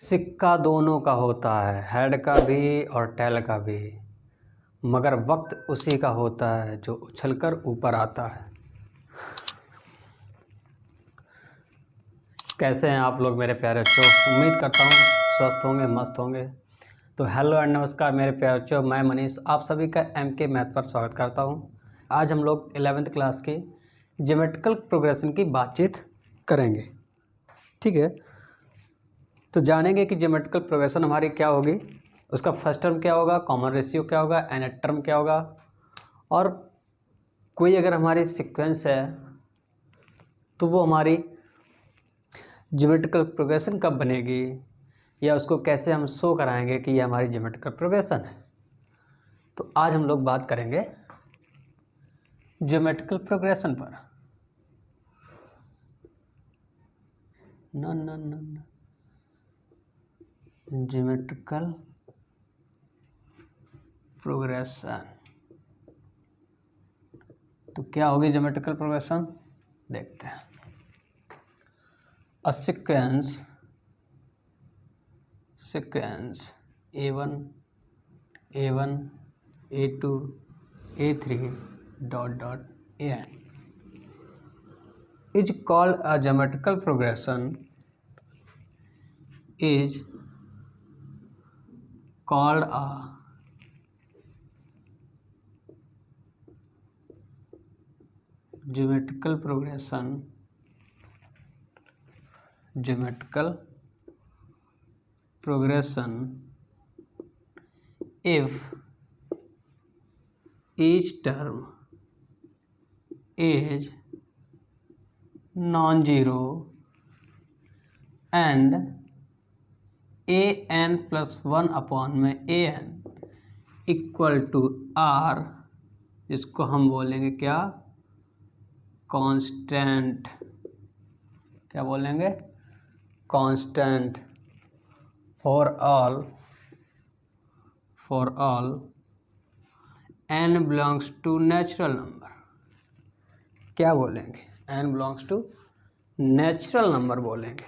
सिक्का दोनों का होता है, हेड का भी और टेल का भी, मगर वक्त उसी का होता है जो उछलकर ऊपर आता है। कैसे हैं आप लोग मेरे प्यारे बच्चों? उम्मीद करता हूँ स्वस्थ होंगे, मस्त होंगे। तो हेलो एंड नमस्कार मेरे प्यारे बच्चों, मैं मनीष आप सभी का MK मैथ पर स्वागत करता हूँ। आज हम लोग 11th क्लास की ज्योमेट्रिकल प्रोग्रेशन की बातचीत करेंगे। ठीक है, तो जानेंगे कि ज्योमेट्रिकल प्रोग्रेशन हमारी क्या होगी, उसका फर्स्ट टर्म क्या होगा, कॉमन रेशियो क्या होगा, nth टर्म क्या होगा, और कोई अगर हमारी सीक्वेंस है तो वो हमारी ज्योमेट्रिकल प्रोग्रेशन कब बनेगी, या उसको कैसे हम शो कराएंगे कि ये हमारी ज्योमेट्रिकल प्रोग्रेशन है। तो आज हम लोग बात करेंगे ज्योमेट्रिकल प्रोग्रेशन पर। ज्योमेट्रिकल प्रोग्रेशन तो क्या होगी ज्योमेट्रिकल प्रोग्रेशन, देखते हैं। अ sequence A1 A2 A3 an is called a geometrical progression is called a geometrical progression if each term is non-zero and an plus 1 upon में an इक्वल टू r, जिसको हम बोलेंगे क्या, कांस्टेंट। क्या बोलेंगे? Constant for all n belongs to natural number. क्या बोलेंगे? n belongs to natural number बोलेंगे।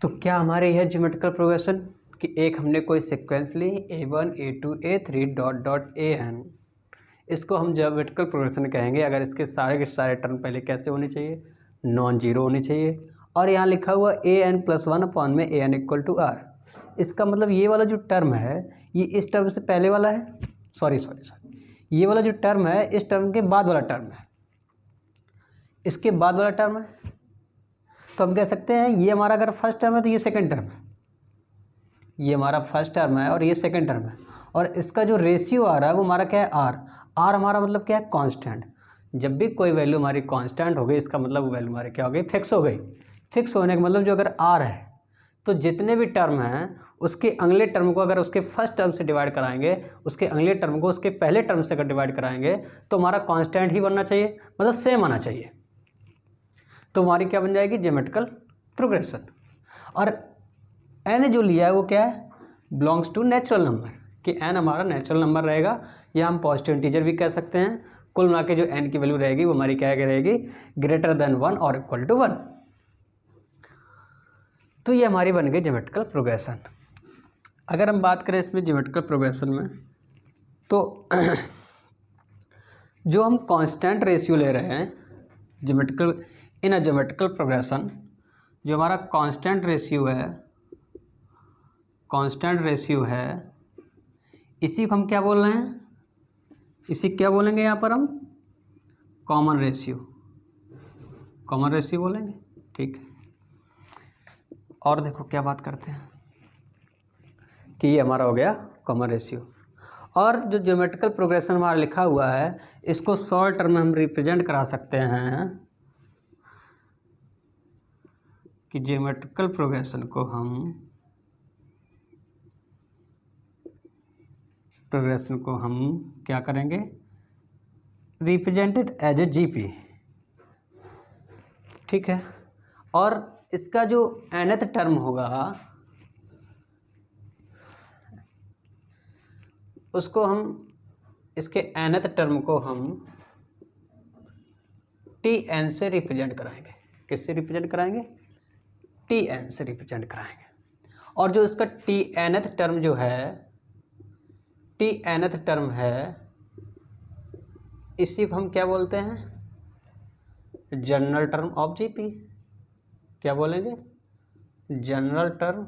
तो क्या हमारे यह ज्योमेट्रिकल प्रोग्रेशन कि एक हमने कोई sequence Lee A1 A2 A3 an, इसको हम ज्योमेट्रिकल प्रोग्रेशन कहेंगे अगर इसके सारे के सारे टर्म पहले कैसे होने चाहिए, नॉन जीरो होने चाहिए। और यहाँ लिखा हुआ an प्लस 1 अपॉन में an इक्वल टू r। इसका मतलब ये वाला जो टर्म है ये इस टर्म से पहले वाला है, सॉरी ये वाला जो टर्म है इस टर्म के बाद वाला टर्म है, इसके बाद वाला टर्म है। तो हम कह सकते हैं ये हमारा अगर फर्स्ट टर्म है तो ये सेकंड टर्म है, ये हमारा फर्स्ट टर्म है और ये सेकंड टर्म है। और इसका जो रेशियो आ रहा है वो हमारा क्या है, आर हमारा मतलब क्या है, कांस्टेंट। जब भी कोई वैल्यू हमारी कांस्टेंट हो गई इसका मतलब वो वैल्यू हमारी क्या हो गई, फिक्स हो गई। फिक्स होने का मतलब जो अगर आर है तो जितने भी टर्म हैं उसके अगले टर्म को अगर उसके फर्स्ट टर्म से डिवाइड कराएंगे, उसके अगले टर्म को उसके पहले टर्म से अगर डिवाइड कराएंगे तो हमारा कांस्टेंट ही बनना चाहिए, मतलब सेम आना चाहिए। तो हमारी क्या बन जाएगी, ज्योमेट्रिकल प्रोग्रेशन। और n जो लिया है वो क्या है, बिलोंग्स टू नेचुरल नंबर, कि n हमारा नेचुरल नंबर रहेगा, या हम पॉजिटिव इंटीजर भी कह सकते हैं। कुल मिला के जो n की वैल्यू रहेगी वो हमारी क्या रहेगी, ग्रेटर देन 1 और इक्वल टू 1। तो ये हमारी बन गई ज्योमेट्रिकल प्रोग्रेशन। अगर हम बात करें इसमें ज्योमेट्रिकल प्रोग्रेशन में तो जो हम कांस्टेंट रेशियो ले रहे हैं इन अ ज्योमेट्रिकल प्रोग्रेशन, जो हमारा कांस्टेंट रेशियो है इसी को हम क्या बोल रहे हैं, इसी क्या बोलेंगे यहाँ पर हम, कॉमन रेशियो बोलेंगे। ठीक है, और देखो क्या बात करते हैं कि ये हमारा हो गया कॉमन रेशियो। और जो ज्योमेट्रिकल प्रोग्रेशन हमारा लिखा हुआ है इसको शॉर्ट टर्म में हम रिप्रेजेंट करा सकते हैं कि ज्योमेट्रिकल प्रोग्रेशन को हम क्या करेंगे, रिप्रेजेंटेड एज ए जीपी। ठीक है, और इसका जो nth टर्म होगा उसको हम, इसके nth टर्म को हम Tn से रिप्रेजेंट कराएंगे। किससे रिप्रेजेंट कराएंगे, टी एन से रिप्रेजेंट कराएंगे। और जो इसका टी एनथ टर्म जो है, टी एनथ टर्म है, इसी को हम क्या बोलते हैं, जनरल टर्म ऑफ जीपी। क्या बोलेंगे, जनरल टर्म,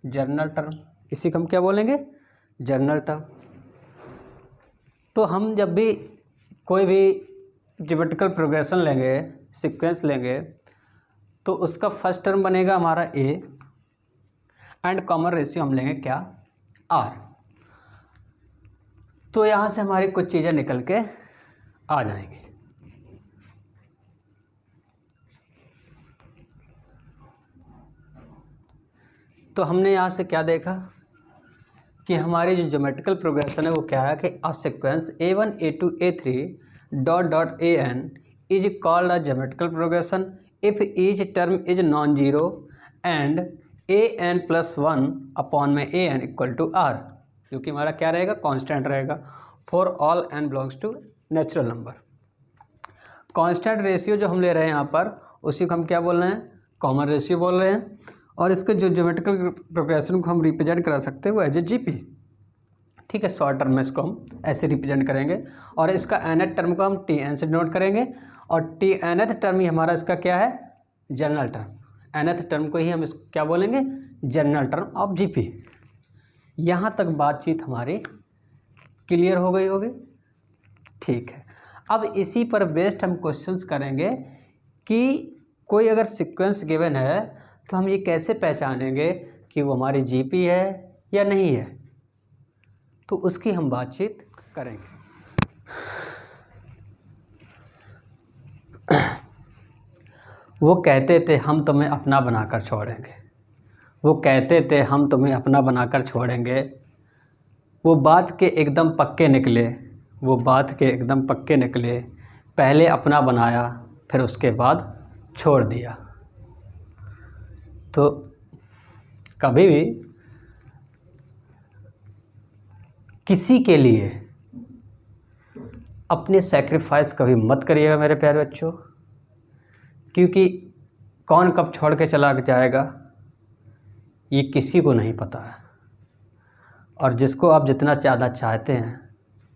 जनरल टर्म, इसी को हम क्या बोलेंगे, जनरल टर्म। तो हम जब भी कोई भी ज्योमेट्रिकल प्रोग्रेशन लेंगे, सीक्वेंस लेंगे, तो उसका फर्स्ट टर्म बनेगा हमारा ए एंड कॉमन रेशियो हम लेंगे क्या, आर। तो यहाँ से हमारी कुछ चीज़ें निकल के आ जाएंगी। तो हमने यहाँ से क्या देखा कि हमारी जो ज्योमेट्रिकल प्रोग्रेशन है वो क्या है कि a sequence A1 A2 A3 dot dot AN is called a geometrical progression if each term is non zero and AN+1 upon में AN इक्वल टू R, जो कि हमारा क्या रहेगा, कांस्टेंट रहेगा for all n belongs to natural number. Constant ratio जो हम ले रहे हैं यहाँ पर, उसी को हम क्या बोल रहे हैं, कॉमन रेशियो बोल रहे हैं। और इसके जो ज्योमेट्रिकल प्रोग्रेशन को हम रिप्रेजेंट करा सकते हैं वो एज ए जीपी। ठीक है, शॉर्ट टर्म में इसको हम ऐसे रिप्रेजेंट करेंगे। और इसका nth टर्म को हम टी एन से डिनोट करेंगे। और टी nth टर्म ही हमारा इसका क्या है, जनरल टर्म। nth टर्म को ही हम इसको क्या बोलेंगे, जनरल टर्म ऑफ जीपी। यहाँ तक बातचीत हमारी क्लियर हो गई होगी। ठीक है, अब इसी पर बेस्ड हम क्वेश्चंस करेंगे कि कोई अगर सीक्वेंस गिवन है तो हम ये कैसे पहचानेंगे कि वो हमारी जीपी है या नहीं है, तो उसकी हम बातचीत करेंगे। वो कहते थे हम तुम्हें अपना बनाकर छोड़ेंगे, वो कहते थे हम तुम्हें अपना बनाकर छोड़ेंगे, वो बात के एकदम पक्के निकले, वो बात के एकदम पक्के निकले, पहले अपना बनाया फिर उसके बाद छोड़ दिया। तो कभी भी किसी के लिए अपने सेक्रीफाइस कभी मत करिएगा मेरे प्यारे बच्चों, क्योंकि कौन कब छोड़ के चला जाएगा ये किसी को नहीं पता है। और जिसको आप जितना ज़्यादा चाहते हैं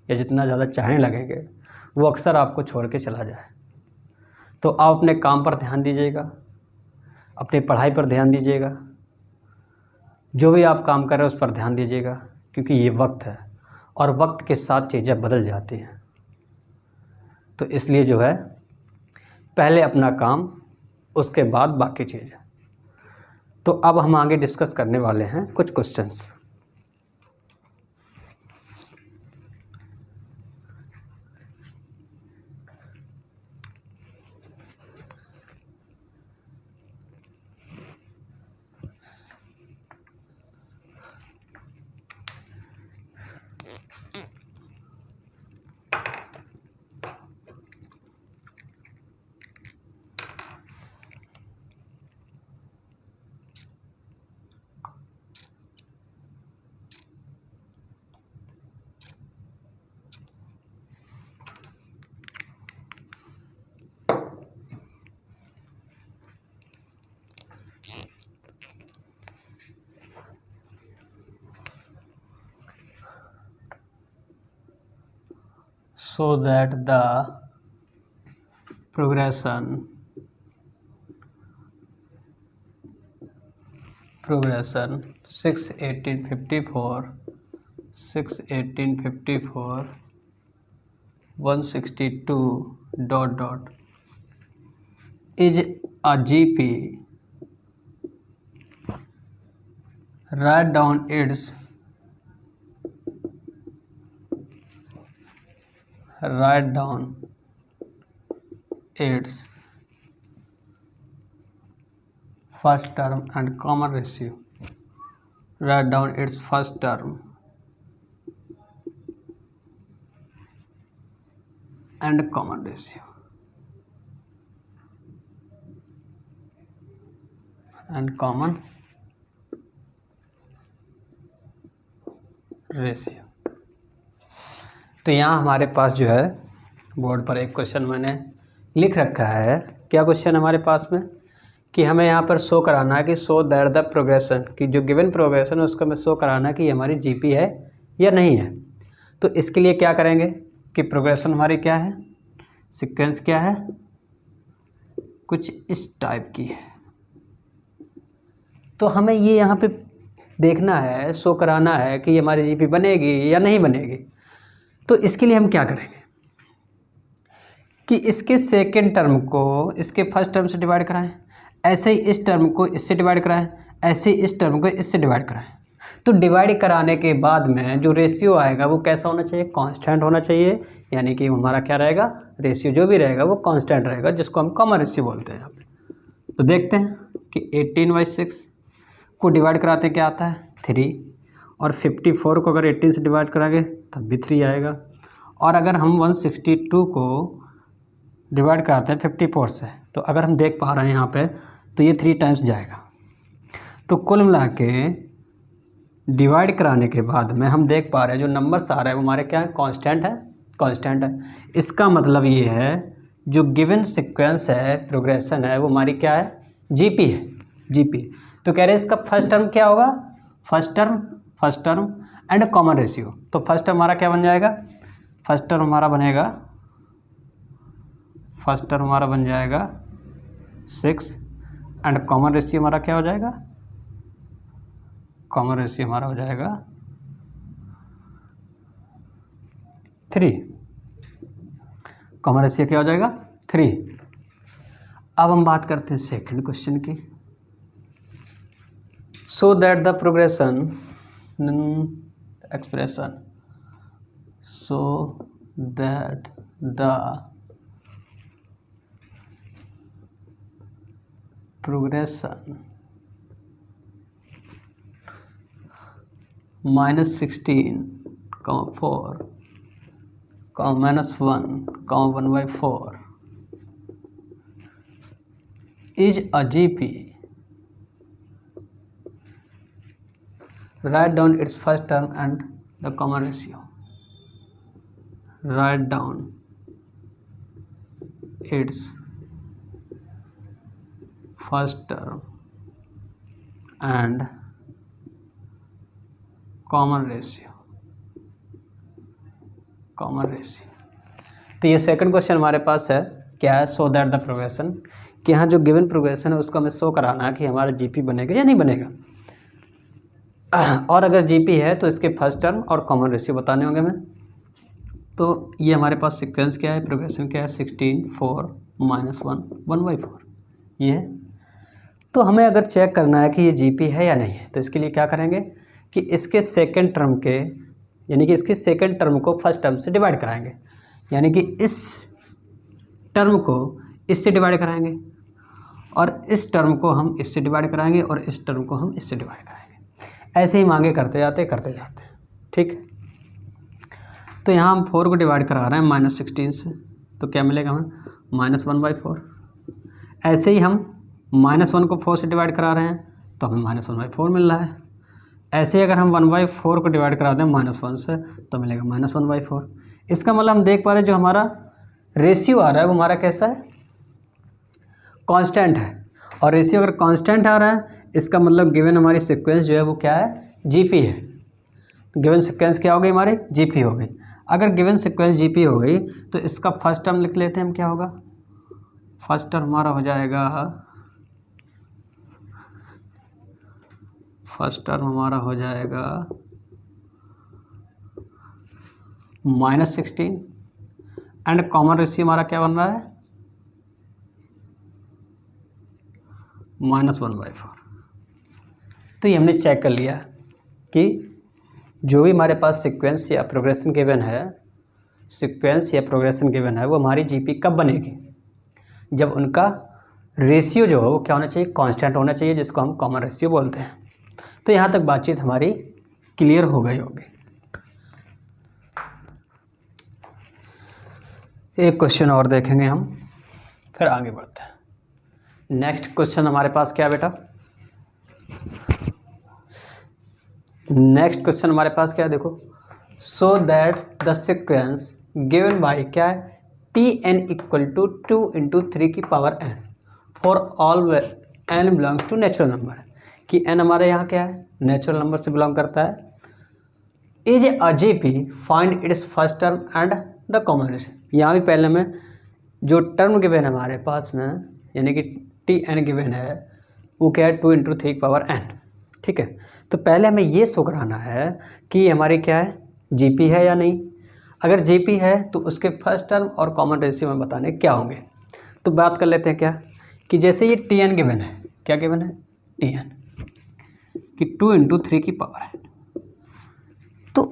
या जितना ज़्यादा चाहने लगेंगे वो अक्सर आपको छोड़ के चला जाए। तो आप अपने काम पर ध्यान दीजिएगा, अपनी पढ़ाई पर ध्यान दीजिएगा, जो भी आप काम कर रहे हैं उस पर ध्यान दीजिएगा, क्योंकि ये वक्त है और वक्त के साथ चीज़ें बदल जाती हैं। तो इसलिए जो है पहले अपना काम, उसके बाद बाकी चीज़ें। तो अब हम आगे डिस्कस करने वाले हैं कुछ questions. So that the progression 6/1854 162 dot dot is a GP. Write down its first term and common ratio. Write down its first term and common ratio. And common ratio. तो यहाँ हमारे पास जो है बोर्ड पर एक क्वेश्चन मैंने लिख रखा है। क्या क्वेश्चन हमारे पास में कि हमें यहाँ पर शो कराना है कि शो दैट द प्रोग्रेशन, कि जो गिवन प्रोग्रेशन है उसको हमें शो कराना है कि हमारी जीपी है या नहीं है। तो इसके लिए क्या करेंगे कि प्रोग्रेशन हमारी क्या है, सीक्वेंस क्या है, कुछ इस टाइप की है। तो हमें ये यहाँ पे देखना है, शो कराना है कि हमारी जीपी बनेगी या नहीं बनेगी। तो इसके लिए हम क्या करेंगे कि इसके सेकेंड टर्म को इसके फर्स्ट टर्म से डिवाइड कराएं, ऐसे ही इस टर्म को इससे डिवाइड कराएं, ऐसे ही इस टर्म को इससे डिवाइड कराएं। तो डिवाइड कराने के बाद में जो रेशियो आएगा वो कैसा होना चाहिए, कांस्टेंट होना चाहिए। यानी कि हमारा क्या रहेगा, रेशियो जो भी रहेगा वो कांस्टेंट रहेगा, जिसको हम कॉमन रेशियो बोलते हैं यहाँ पे। तो देखते हैं कि 18/6 को डिवाइड कराते क्या आता है 3, और 54 को अगर 18 से डिवाइड कराएंगे तब भी 3 आएगा। और अगर हम 162 को डिवाइड कराते हैं 54 से, तो अगर हम देख पा रहे हैं यहाँ पे तो ये 3 टाइम्स जाएगा। तो कुल मिला के डिवाइड कराने के बाद में हम देख पा रहे हैं जो नंबर्स आ रहे हैं वो हमारे क्या है, कांस्टेंट है, कांस्टेंट है। इसका मतलब ये है जो गिवन सीक्वेंस है, प्रोग्रेशन है, वो हमारी क्या है, जीपी है, जीपी। तो कह रहे हैं इसका फर्स्ट टर्म क्या होगा, first term and common ratio. तो फर्स्ट टर्म हमारा क्या बन जाएगा, फर्स्ट टर्म हमारा बन जाएगा 6 एंड कॉमन रेशियो हमारा क्या हो जाएगा, कॉमन रेशियो हमारा हो जाएगा 3। कॉमन रेशियो क्या हो जाएगा 3। अब हम बात करते हैं सेकंड क्वेश्चन की। सो that the progression expression, so that the progression -16,4, -1,1/4 is a GP. Write down its first term and the common ratio. Write down its first term and common ratio. तो ये सेकंड क्वेश्चन हमारे पास है, क्या है, सो that the progression, कि यहाँ जो given progression है उसको हमें शो कराना है कि हमारा जीपी बनेगा या नहीं बनेगा। और अगर जीपी है तो इसके फर्स्ट टर्म और कॉमन रेशियो बताने होंगे हमें। तो ये हमारे पास सीक्वेंस क्या है, प्रोग्रेशन क्या है, 16, 4, -1, 1/4 ये है। तो हमें अगर चेक करना है कि ये जीपी है या नहीं है, तो इसके लिए क्या करेंगे कि इसके सेकंड टर्म के, यानी कि इसके सेकंड टर्म को फर्स्ट टर्म से डिवाइड कराएंगे, यानी कि इस टर्म को इससे डिवाइड कराएंगे और इस टर्म को हम इससे डिवाइड कराएंगे और इस टर्म को हम इससे डिवाइड कराएंगे। ऐसे ही मांगे करते जाते ठीक। तो यहाँ हम 4 को डिवाइड करा रहे हैं -16 से, तो क्या मिलेगा हमें, -1/4। ऐसे ही हम -1 को 4 से डिवाइड करा रहे हैं तो हमें -1/4 मिल रहा है। ऐसे ही अगर हम 1/4 को डिवाइड करा दें -1 से तो मिलेगा -1/4। इसका मतलब हम देख पा रहे हैं जो हमारा रेशियो आ रहा है वो हमारा कैसा है, कांस्टेंट है। और रेशियो अगर कांस्टेंट आ रहा है इसका मतलब गिवन हमारी सीक्वेंस जो है वो क्या है, जीपी है। गिवन सीक्वेंस क्या हो गई, हमारी जीपी हो गई। अगर गिवन सीक्वेंस जीपी हो गई तो इसका फर्स्ट टर्म लिख लेते हैं हम, क्या होगा, फर्स्ट टर्म हमारा हो जाएगा, -16 एंड कॉमन रेशियो हमारा क्या बन रहा है, -1/4। तो ये हमने चेक कर लिया कि जो भी हमारे पास सीक्वेंस या प्रोग्रेशन गिवन है वो हमारी जीपी कब बनेगी, जब उनका रेशियो जो हो वो क्या होना चाहिए, कांस्टेंट होना चाहिए, जिसको हम कॉमन रेशियो बोलते हैं। तो यहाँ तक बातचीत हमारी क्लियर हो गई होगी। एक क्वेश्चन और देखेंगे हम, फिर आगे बढ़ते हैं। नेक्स्ट क्वेश्चन हमारे पास क्या है बेटा, नेक्स्ट क्वेश्चन हमारे पास क्या है, देखो, so that the sequence given by क्या है, tn = 2 × 3 की power n for all n belongs to natural number, कि n हमारे यहाँ क्या है, नेचुरल नंबर से बिलोंग करता है। Is a GP find its first term and the combination, यहाँ भी पहले में जो टर्म गिवन है हमारे पास में, यानी कि Tn गिवन है, वो क्या है 2 × 3n, ठीक है। तो पहले हमें ये शो कराना है कि हमारी क्या है, जीपी है या नहीं। अगर जीपी है तो उसके फर्स्ट टर्म और कॉमन रेशियो में बताने क्या होंगे। तो बात कर लेते हैं क्या, कि जैसे ये Tn गिवन है, क्या गिवन है, Tn कि 2 × 3 की पावर है। तो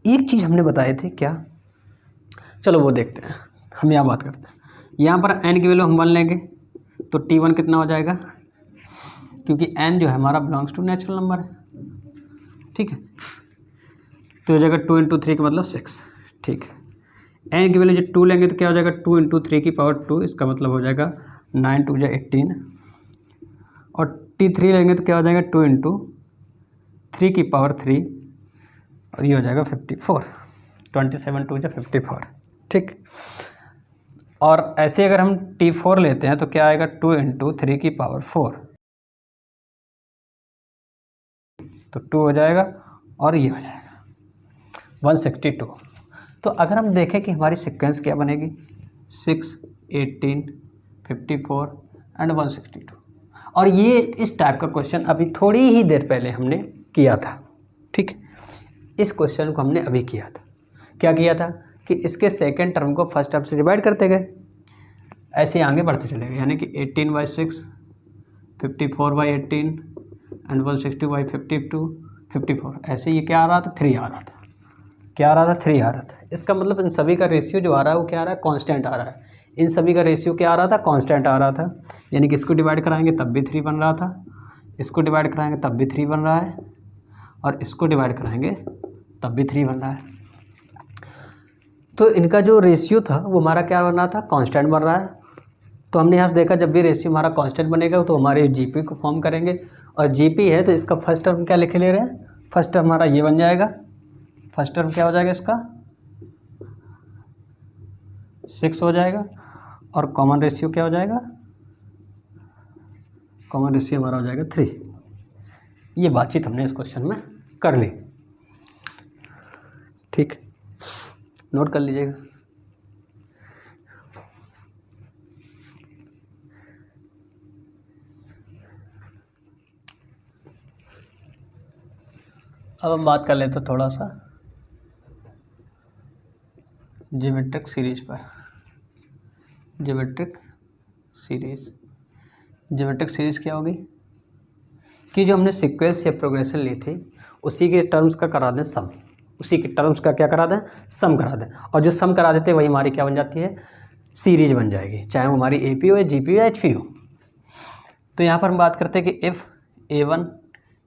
एक चीज़ हमने बताए थे क्या, चलो वो देखते हैं, हम यहाँ बात करते हैं। यहाँ पर n की वैल्यू हम 1 लेंगे तो T1 कितना हो जाएगा, क्योंकि n जो है हमारा बिलोंग्स टू नेचुरल नंबर है, ठीक है। तो हो जाएगा 2 × 3 का मतलब 6, ठीक है। n की वैल्यू जो 2 लेंगे तो क्या हो जाएगा, 2 × 3 की पावर 2, इसका मतलब हो जाएगा 9 × 2 = 18, और T3 लेंगे तो क्या हो जाएगा 2 × 3 की पावर 3, और ये हो जाएगा 54, 27 × 2 = 54, ठीक। और ऐसे अगर हम T4 लेते हैं तो क्या आएगा, 2 × 3 की पावर 4, तो 2 हो जाएगा, और ये हो जाएगा 162। तो अगर हम देखें कि हमारी सीक्वेंस क्या बनेगी, 6, 18, 54 एंड 162, और ये इस टाइप का क्वेश्चन अभी थोड़ी ही देर पहले हमने किया था, ठीक। इस क्वेश्चन को हमने अभी किया था, क्या किया था कि इसके सेकेंड टर्म को फर्स्ट टर्म से डिवाइड करते गए, ऐसे आगे बढ़ते चले गए, यानी कि 18/6, 54/18 एंड 160/52, 54, ऐसे ये क्या आ रहा था, 3 आ रहा था, क्या आ रहा था, 3 आ रहा था। इसका मतलब इन सभी का रेशियो जो आ रहा है वो क्या आ रहा है, कांस्टेंट आ रहा है। इन सभी का रेशियो क्या आ रहा था, कांस्टेंट आ रहा था, यानी कि इसको डिवाइड कराएंगे तब भी 3 बन रहा था, इसको डिवाइड कराएंगे तब भी 3 बन रहा है, और इसको डिवाइड कराएंगे तब भी 3 बन रहा है। तो इनका जो रेशियो था वो हमारा क्या बन रहा था, कांस्टेंट बन रहा है। तो हमने यहाँ से देखा जब भी रेशियो हमारा कांस्टेंट बनेगा तो हमारे जीपी को फॉर्म करेंगे, और जीपी है तो इसका फर्स्ट टर्म क्या लिखे ले रहे हैं, फर्स्ट टर्म हमारा ये बन जाएगा, फर्स्ट टर्म क्या हो जाएगा इसका 6 हो जाएगा, और कॉमन रेशियो क्या हो जाएगा, कॉमन रेशियो हमारा हो जाएगा 3। ये बातचीत हमने इस क्वेश्चन में कर ली, ठीक, नोट कर लीजिएगा। अब हम बात कर लेते तो थोड़ा सा ज्योमेट्रिक सीरीज पर। ज्योमेट्रिक सीरीज क्या होगी, कि जो हमने सीक्वेंस या प्रोग्रेशन ली थी उसी के टर्म्स का करा दें सम, उसी के टर्म्स का क्या करा दें, सम करा दें, और जो सम करा देते वही हमारी क्या बन जाती है, सीरीज बन जाएगी, चाहे वो हमारी AP हो या GP हो या HP हो। तो यहाँ पर हम बात करते हैं कि if A1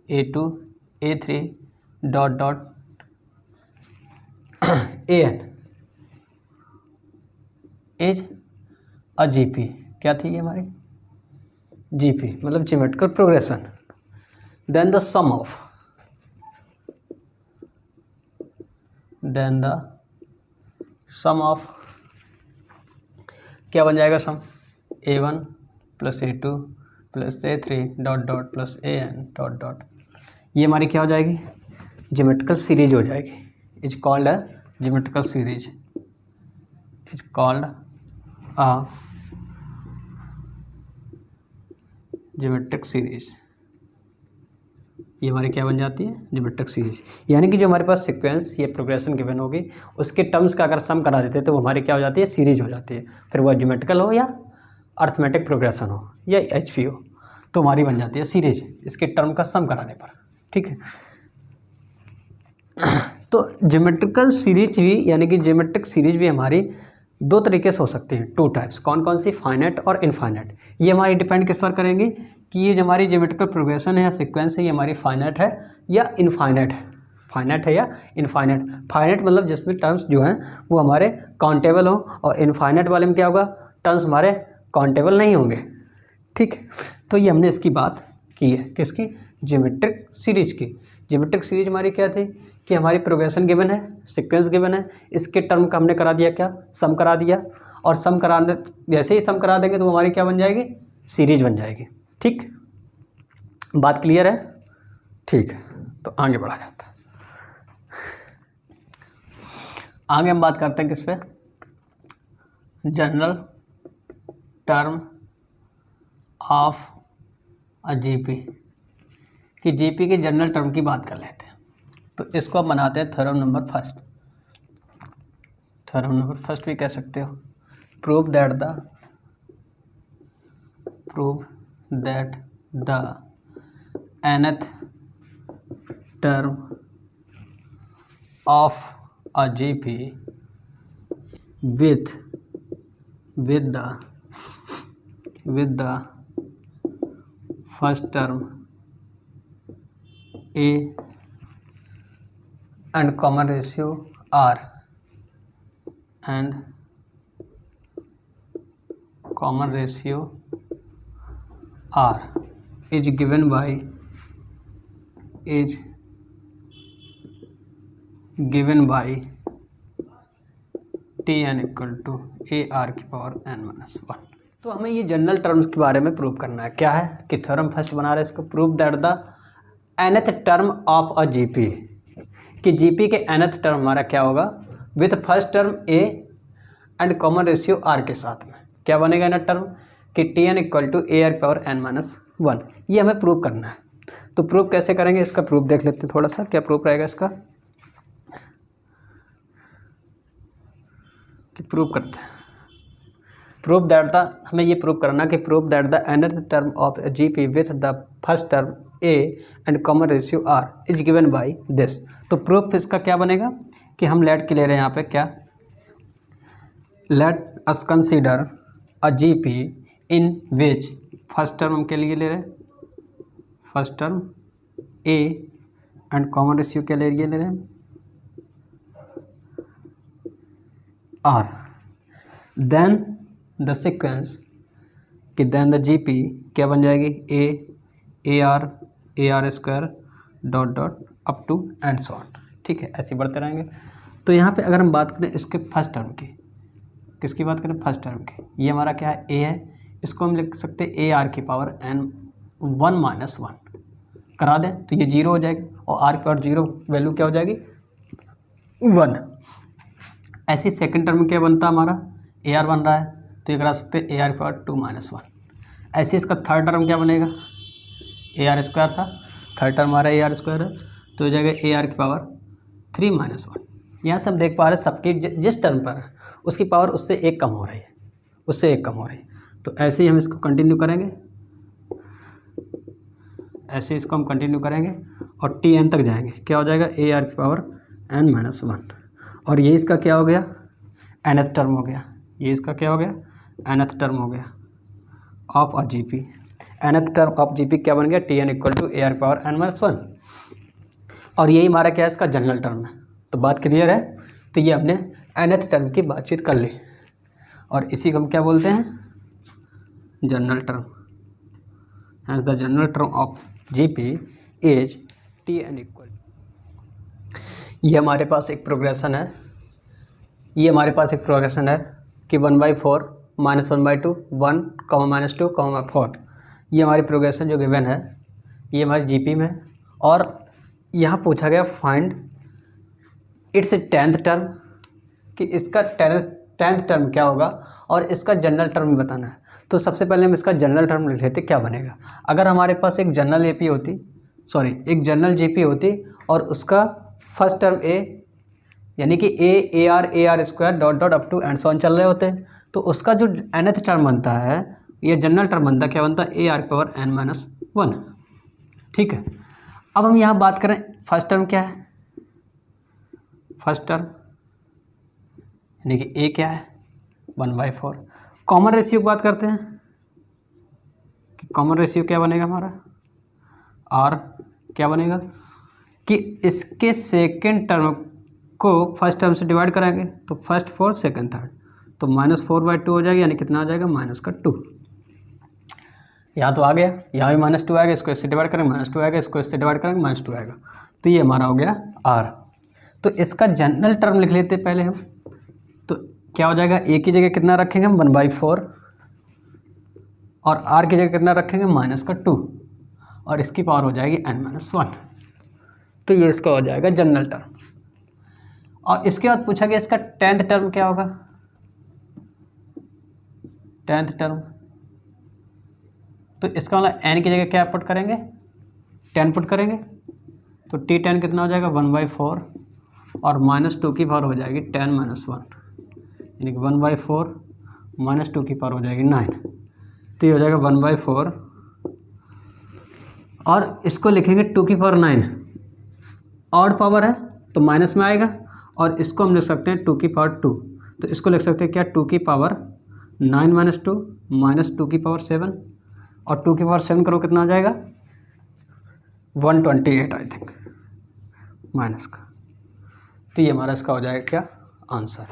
A2 A3 ... AN is a GP, क्या थी ये हमारी GP, मतलब geometrical progression, then the sum of क्या बन जाएगा, सम A1 + A2 + A3 ... plus AN ... ये हमारी क्या हो जाएगी, ज्योमेट्रिकल सीरीज हो जाएगी, is called a geometrical series, is called a geometric series. ये हमारी क्या बन जाती है, ज्योमेट्रिक सीरीज, यानी कि जो हमारे पास सीक्वेंस या प्रोग्रेशन गिवन होगी उसके टर्म्स का अगर सम करा देते तो वो हमारी क्या हो जाती है, सीरीज हो जाती है, फिर वह ज्योमेट्रिकल हो या अर्थमेटिक प्रोग्रेशन हो या HP हो, तो हमारी बन जाती है सीरीज इसके टर्म का सम कराने पर, ठीक है। तो ज्योमेट्रिकल सीरीज भी, यानी कि ज्योमेट्रिक सीरीज भी हमारी दो तरीके से हो सकती है, 2 टाइप्स, कौन कौन सी, फाइनाइट और इनफाइनाइट। ये हमारी डिपेंड किस पर करेंगी कि ये जो हमारी ज्योमेट्रिकल प्रोग्रेशन है या सीक्वेंस है ये हमारी फाइनाइट है या इनफाइनाइट है, फाइनाइट है या इनफाइनाइट। फाइनाइट मतलब जिसमें टर्म्स जो हैं वो हमारे काउंटेबल हो, और इनफाइनाइट वाले में क्या होगा, टर्म्स हमारे काउंटेबल नहीं होंगे, ठीक। तो ये हमने इसकी बात की है, किसकी, ज्योमेट्रिक सीरीज की। ज्योमेट्रिक सीरीज हमारी क्या थी कि हमारी प्रोग्रेशन गिवन है, सीक्वेंस गिवन है, इसके टर्म का हमने करा दिया क्या, सम करा दिया, और सम कराने जैसे ही सम करा देंगे तो हमारी क्या बन जाएगी, सीरीज बन जाएगी, ठीक। बात क्लियर है? ठीक है, तो आगे बढ़ा जाता है। आगे हम बात करते हैं किस पे, general term of a GP, कि जीपी के जनरल टर्म की बात कर लेते हैं। तो इसको आप बनाते हैं theorem number first. Theorem number first भी कह सकते हो। Prove that the nth term of a GP with the first term A and common ratio R is given by Tn equal to AR की पावर n-1। तो हमें ये general terms के बारे में प्रूव करना है। क्या है कि थ्योरम फर्स्ट बना रहे हैं इसको, prove that the nth term of a GP, कि जीपी के nth टर्म हमारा क्या होगा, with first term A and common ratio R के साथ में क्या बनेगा nth टर्म, कि Tn equal to AR power n-1। ये हमें प्रूव करना है। तो प्रूव कैसे करेंगे, इसका प्रूफ देख लेते हैं थोड़ा सा, क्या प्रूफ रहेगा इसका, कि प्रूव करते हैं। प्रूव दैट द, हमें ये प्रूव करना कि prove that the nth term of GP with the first term A and common ratio R is given by this. तो प्रूफ इसका क्या बनेगा कि हम लेट के ले रहे हैं यहाँ पे क्या, let us consider a GP in which, first term हम के लिए ले रहे हैं, first term A and common ratio के लिए ले रहे हैं आर, देन द सीक्वेंस, कि देन द जीपी क्या बन जाएगी, A R square dot up to and so on. ठीक है, ऐसे बढ़ते रहेंगे। तो यहाँ पे अगर हम बात करें इसके फर्स्ट टर्म की, किसकी बात करें, फर्स्ट टर्म की, ये हमारा क्या है, ए है, इसको हम लिख सकते हैं AR की पावर n-1 करा दें तो ये 0 हो जाएगी, और R की पावर 0 वैल्यू क्या हो जाएगी, 1। ऐसे सेकंड टर्म क्या बनता है हमारा, AR बन रहा है तो ये करा सकते हैं AR की पावर 2-1। ऐसे इसका थर्ड टर्म क्या बनेगा, AR स्क्वायर था, थर्ड टर्म हमारा AR स्क्वायर है तो हो जाएगा AR की पावर 3-1। यहाँ से हम देख पा रहे हैं सबकी जिस टर्म पर उसकी पावर उससे एक कम हो रही है, उससे एक कम हो रही है। तो ऐसे ही हम इसको कंटिन्यू करेंगे, ऐसे इसको हम कंटिन्यू करेंगे और Tn तक जाएंगे, क्या हो जाएगा, AR की पावर n-1। और ये इसका क्या हो गया, nth टर्म हो गया, ये इसका क्या हो गया, nth term of a GP अ जीपी। nth टर्म ऑफ जीपी क्या बन गया, Tn equal to AR power n-1। और यही हमारा क्या है, इसका जनरल टर्म है। तो बात क्लियर है। तो ये हमने nth टर्म की बातचीत कर ली, और इसी को हम क्या बोलते हैं, general term. As the general term of GP is Tn equal, ये हमारे पास एक प्रोग्रेशन है, ये हमारे पास एक प्रोग्रेशन है कि 1/4 -1/2 1, -2, -4, ये हमारी प्रोग्रेशन जो गिवन है ये हमारी जीपी में। और यहाँ पूछा गया फाइंड इट्स 10th टर्म, कि इसका 10th टर्म क्या होगा और इसका जनरल टर्म भी बताना है। तो सबसे पहले हम इसका जनरल टर्म लिख लेते, क्या बनेगा। अगर हमारे पास एक जनरल एपी होती, एक जनरल जीपी होती और उसका फर्स्ट टर्म ए यानी कि AR square dot up to and so on चल रहे होते हैं, तो उसका जो nth टर्म बनता है, ये जनरल टर्म बनता है, क्या बनता है, AR पावर n-1। ठीक है, अब हम यहाँ बात करें फर्स्ट टर्म क्या है, फर्स्ट टर्म यानी कि ए क्या है, 1/4। कॉमन रेशियो की बात करते हैं कि कॉमन रेशियो क्या बनेगा हमारा, आर क्या बनेगा, कि इसके सेकेंड टर्म को फर्स्ट टर्म से डिवाइड कराएंगे तो फर्स्ट 4 सेकेंड थर्ड, तो -4/2 हो जाएगा, यानी कितना आ जाएगा, -2। यहाँ तो आ गया, यहाँ भी -2 आएगा, इसको इससे डिवाइड करेंगे -2 आएगा, इसको इससे डिवाइड करेंगे -2 आएगा। तो ये हमारा हो गया आर। तो इसका जनरल टर्म लिख लेते हैं पहले हम, तो क्या हो जाएगा, ए की जगह कितना रखेंगे हम, 1/4, और आर की जगह कितना रखेंगे, -2, और इसकी पावर हो जाएगी n-1। तो ये इसका हो जाएगा जनरल टर्म। और इसके बाद पूछा गया इसका 10th टर्म क्या होगा। 10th टर्म तो इसका मतलब n की जगह क्या पुट करेंगे, 10 पुट करेंगे। तो T10 कितना हो जाएगा 1/4 और -2 की पावर हो जाएगी 10 - 1, यानी कि 1/4 -2 की पावर हो जाएगी 9। तो ये हो जाएगा 1/4 और इसको लिखेंगे 2 की पावर 9, ऑड पावर है तो माइनस में आएगा, और इसको हम लिख सकते हैं 2 की पावर 2। तो इसको लिख सकते हैं क्या 2 की पावर 9 - 2 -2 की पावर 7, और 2 की पावर 7 करो कितना आ जाएगा 128 आई थिंक माइनस का। तो ये हमारा इसका हो जाएगा क्या आंसर।